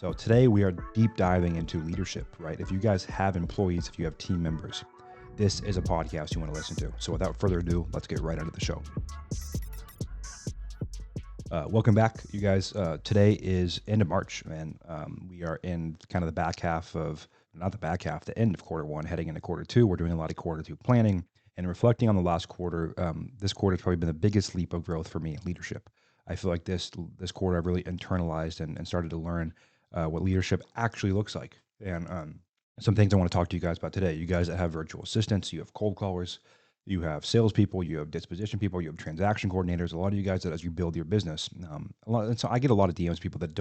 So today we are deep diving into leadership, right? If you guys have employees, if you have team members, this is a podcast you want to listen to. So without further ado, let's get right into the show. Welcome back, you guys. Today is end of March, and we are in kind of the back half of, not the back half, the end of quarter one, heading into quarter two. We're doing a lot of quarter two planning and reflecting on the last quarter. This quarter has probably been the biggest leap of growth for me, leadership. I feel like this quarter I've really internalized and started to learn what leadership actually looks like. And some things I want to talk to you guys about today. You guys that have virtual assistants, you have cold callers, you have salespeople, you have disposition people, you have transaction coordinators. A lot of you guys that as you build your business, and so I get a lot of DMs, people that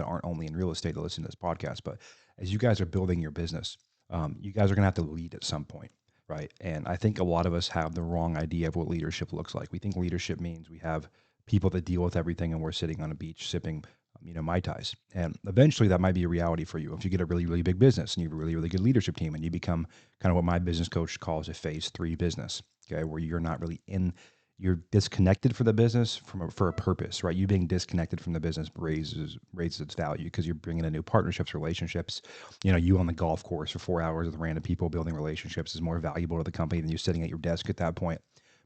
aren't only in real estate to listen to this podcast, but as you guys are building your business, you guys are going to have to lead at some point, right? And I think a lot of us have the wrong idea of what leadership looks like. We think leadership means we have people that deal with everything and we're sitting on a beach sipping Mai Tais. And eventually that might be a reality for you. If you get a really, really big business and you have a really, really good leadership team and you become kind of what my business coach calls a phase 3 business, okay, where you're not really you're disconnected for the business for a purpose, right? You being disconnected from the business raises its value because you're bringing in new partnerships, relationships. You on the golf course for 4 hours with random people building relationships is more valuable to the company than you sitting at your desk at that point.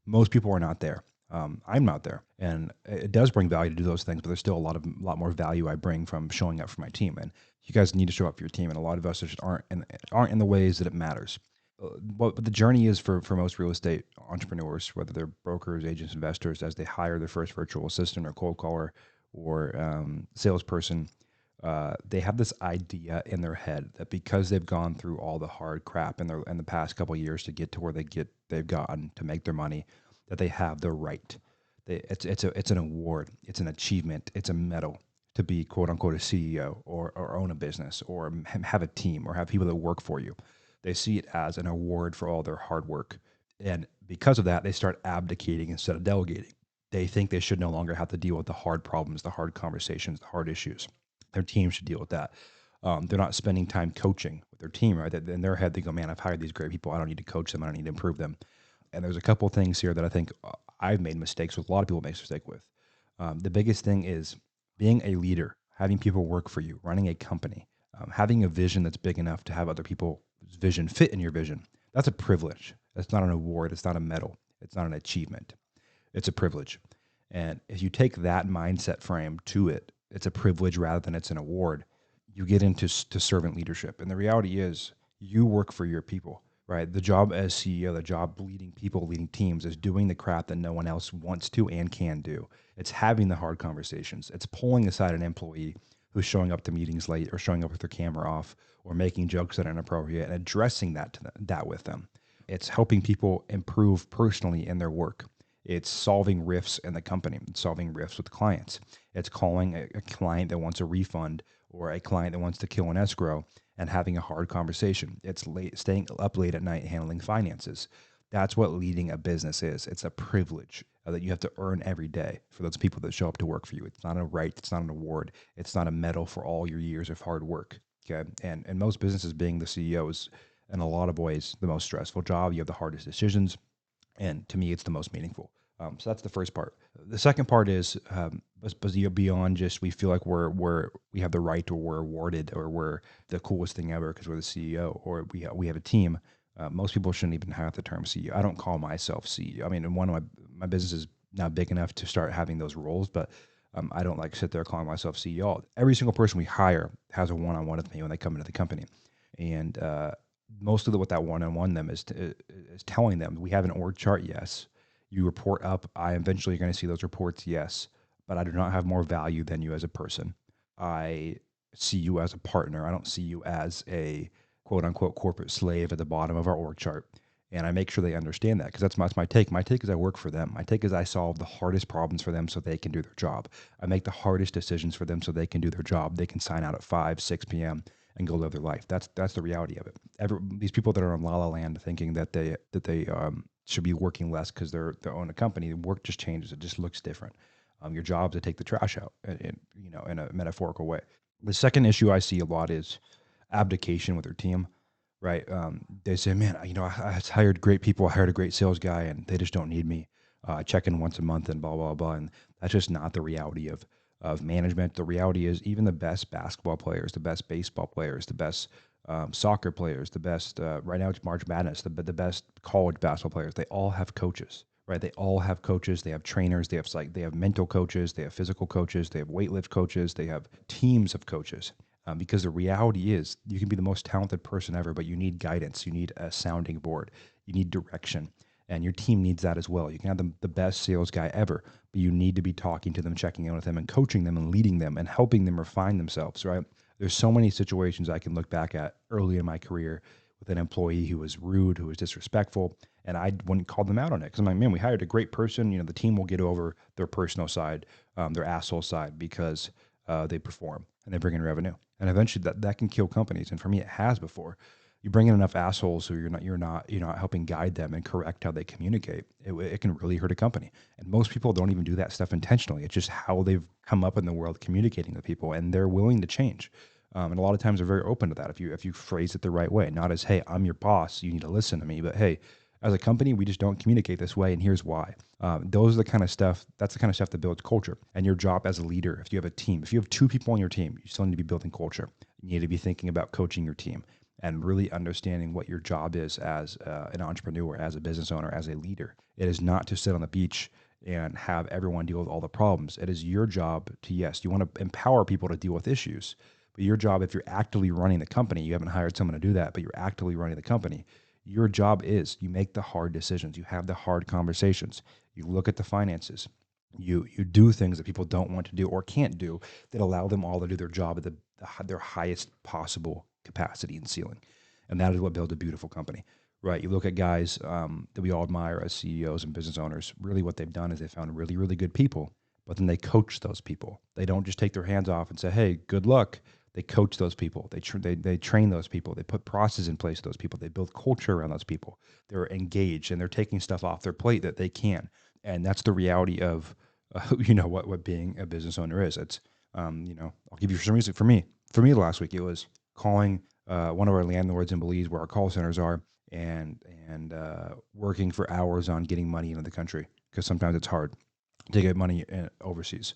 Most people are not there. I'm not there, and it does bring value to do those things, but there's still a lot more value I bring from showing up for my team. And you guys need to show up for your team, and a lot of us just aren't in the ways that it matters. But the journey is for most real estate entrepreneurs, whether they're brokers, agents, investors, as they hire their first virtual assistant or cold caller or salesperson, they have this idea in their head that because they've gone through all the hard crap in the past couple of years to get to where they've gotten to make their money, that they have the right. It's an award, it's an achievement, it's a medal to be quote unquote a CEO or own a business or have a team or have people that work for you. They see it as an award for all their hard work. And because of that, they start abdicating instead of delegating. They think they should no longer have to deal with the hard problems, the hard conversations, the hard issues. Their team should deal with that. They're not spending time coaching with their team, right? In their head, they go, man, I've hired these great people. I don't need to coach them. I don't need to improve them. And there's a couple of things here that I think I've made mistakes with. A lot of people make mistake with. The biggest thing is being a leader, having people work for you, running a company, having a vision that's big enough to have other people's vision fit in your vision. That's a privilege. That's not an award. It's not a medal. It's not an achievement. It's a privilege. And if you take that mindset frame to it, it's a privilege rather than it's an award. You get into servant leadership. And the reality is you work for your people. Right. The job as CEO, the job leading people, leading teams is doing the crap that no one else wants to and can do. It's having the hard conversations. It's pulling aside an employee who's showing up to meetings late or showing up with their camera off or making jokes that are inappropriate and addressing that with them. It's helping people improve personally in their work. It's solving rifts in the company, it's solving rifts with clients. It's calling a client that wants a refund or a client that wants to kill an escrow and having a hard conversation. It's staying up late at night handling finances. That's what leading a business is. It's a privilege that you have to earn every day for those people that show up to work for you. It's not a right. It's not an award. It's not a medal for all your years of hard work. Okay. And most businesses, being the CEO is in a lot of ways the most stressful job. You have the hardest decisions. And to me, it's the most meaningful. So that's the first part. The second part is beyond just we feel like we have the right or we're awarded or we're the coolest thing ever because we're the CEO or we have a team. Most people shouldn't even have the term CEO. I don't call myself CEO. I mean, and one of my business is now big enough to start having those roles, but I don't like sit there calling myself CEO. Every single person we hire has a one-on-one with me when they come into the company, and most of what that one-on-one them is telling them we have an org chart. Yes. You report up. I eventually going to see those reports. Yes. But I do not have more value than you as a person. I see you as a partner. I don't see you as a quote unquote corporate slave at the bottom of our org chart. And I make sure they understand that because that's my take. My take is I work for them. My take is I solve the hardest problems for them so they can do their job. I make the hardest decisions for them so they can do their job. They can sign out at 5, 6 p.m. and go live their life. That's the reality of it. These people that are in La La Land thinking that they should be working less because they're own a company. Work just changes. It just looks different. Your job is to take the trash out, in a metaphorical way. The second issue I see a lot is abdication with their team. Right? They say, man, I hired great people. I hired a great sales guy, and they just don't need me. I check in once a month and blah blah blah. And that's just not the reality of of management. The reality is, even the best basketball players, the best baseball players, the best soccer players, the best right now it's March Madness, the best college basketball players, they all have coaches, right? They all have coaches. They have trainers. They have mental coaches. They have physical coaches. They have weightlift coaches. They have teams of coaches. Because the reality is, you can be the most talented person ever, but you need guidance. You need a sounding board. You need direction. And your team needs that as well. You can have the best sales guy ever, but you need to be talking to them, checking in with them, and coaching them and leading them and helping them refine themselves, right? There's so many situations I can look back at early in my career with an employee who was rude, who was disrespectful, and I wouldn't call them out on it because I'm like, man, we hired a great person. You know, the team will get over their personal side, their asshole side, because they perform and they bring in revenue. And eventually that can kill companies. And for me, it has before. You bring in enough assholes who you're not helping guide them and correct how they communicate. It can really hurt a company. And most people don't even do that stuff intentionally. It's just how they've come up in the world communicating with people, and they're willing to change. And a lot of times they're very open to that if you phrase it the right way, not as, hey, I'm your boss, you need to listen to me, but hey, as a company, we just don't communicate this way, and here's why. Those are the kind of stuff, that's the kind of stuff that builds culture. And your job as a leader, if you have a team, if you have 2 people on your team, you still need to be building culture. You need to be thinking about coaching your team and really understanding what your job is as an entrepreneur, as a business owner, as a leader. It is not to sit on the beach and have everyone deal with all the problems. It is your job to, yes, you want to empower people to deal with issues, but your job, if you're actively running the company, you haven't hired someone to do that, but you're actively running the company, your job is you make the hard decisions. You have the hard conversations. You look at the finances. You do things that people don't want to do or can't do that allow them all to do their job at their highest possible capacity and ceiling. And that is what builds a beautiful company, right? You look at guys that we all admire as CEOs and business owners. Really what they've done is they found really, really good people, but then they coach those people. They don't just take their hands off and say, hey, good luck. They coach those people. They train those people. They put processes in place for those people. They build culture around those people. They're engaged and they're taking stuff off their plate that they can. And that's the reality of, what being a business owner is. It's, I'll give you some reason. For me last week, it was calling one of our landlords in Belize where our call centers are and working for hours on getting money into the country because sometimes it's hard to get money overseas.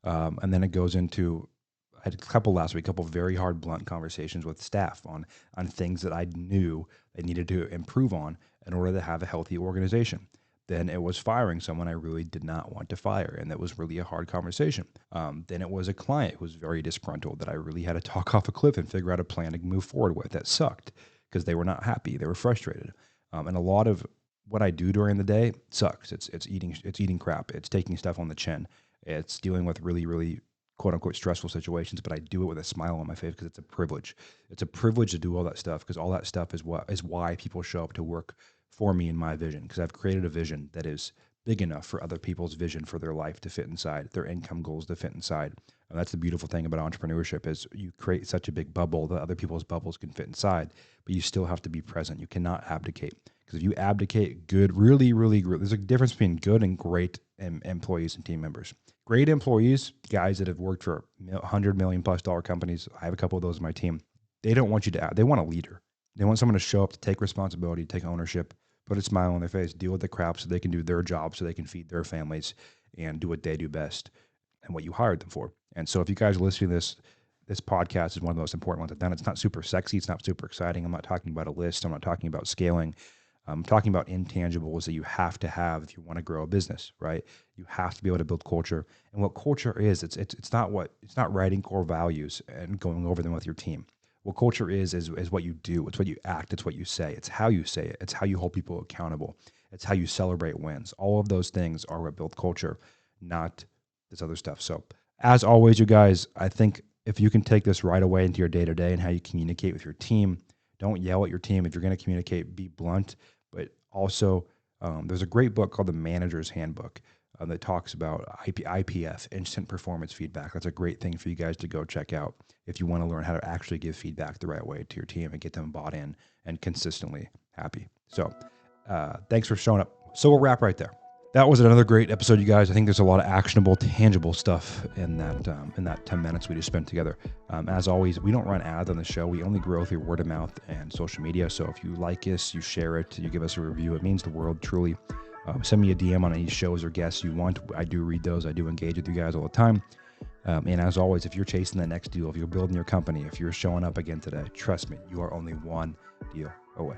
And then it goes into, I had a couple last week, a couple very hard, blunt conversations with staff on things that I knew they needed to improve on in order to have a healthy organization. Then it was firing someone I really did not want to fire, and that was really a hard conversation. Then it was a client who was very disgruntled that I really had to talk off a cliff and figure out a plan to move forward with. That sucked because they were not happy. They were frustrated. And a lot of what I do during the day sucks. It's eating crap. It's taking stuff on the chin. It's dealing with really, really quote unquote stressful situations, but I do it with a smile on my face because it's a privilege. It's a privilege to do all that stuff because all that stuff is why people show up to work for me in my vision, because I've created a vision that is big enough for other people's vision for their life to fit inside, their income goals to fit inside. And that's the beautiful thing about entrepreneurship is you create such a big bubble that other people's bubbles can fit inside, but you still have to be present. You cannot abdicate, because if you abdicate good, really, really good, there's a difference between good and great employees and team members. Great employees, guys that have worked for $100 million+ companies. I have a couple of those on my team. They don't want you to, they want a leader. They want someone to show up, to take responsibility, take ownership, put a smile on their face, deal with the crap so they can do their job, so they can feed their families and do what they do best and what you hired them for. And so if you guys are listening to this podcast is one of the most important ones I've done. It's not super sexy. It's not super exciting. I'm not talking about a list. I'm not talking about scaling. I'm talking about intangibles that you have to have if you want to grow a business, right? You have to be able to build culture. And what culture is, it's not writing core values and going over them with your team. What culture is what you do. It's what you act. It's what you say. It's how you say it. It's how you hold people accountable. It's how you celebrate wins. All of those things are what build culture, not this other stuff. So as always, you guys, I think if you can take this right away into your day-to-day and how you communicate with your team, don't yell at your team. If you're going to communicate, be blunt. But also, there's a great book called The Manager's Handbook that talks about IPF, instant performance feedback. That's a great thing for you guys to go check out if you want to learn how to actually give feedback the right way to your team and get them bought in and consistently happy. So thanks for showing up. So we'll wrap right there. That was another great episode, you guys. I think there's a lot of actionable, tangible stuff in that 10 minutes we just spent together. As always, we don't run ads on the show. We only grow through word of mouth and social media. So if you like us, you share it, you give us a review, it means the world, truly. Send me a DM on any shows or guests you want. I do read those. I do engage with you guys all the time. And as always, if you're chasing the next deal, if you're building your company, if you're showing up again today, trust me, you are only one deal away.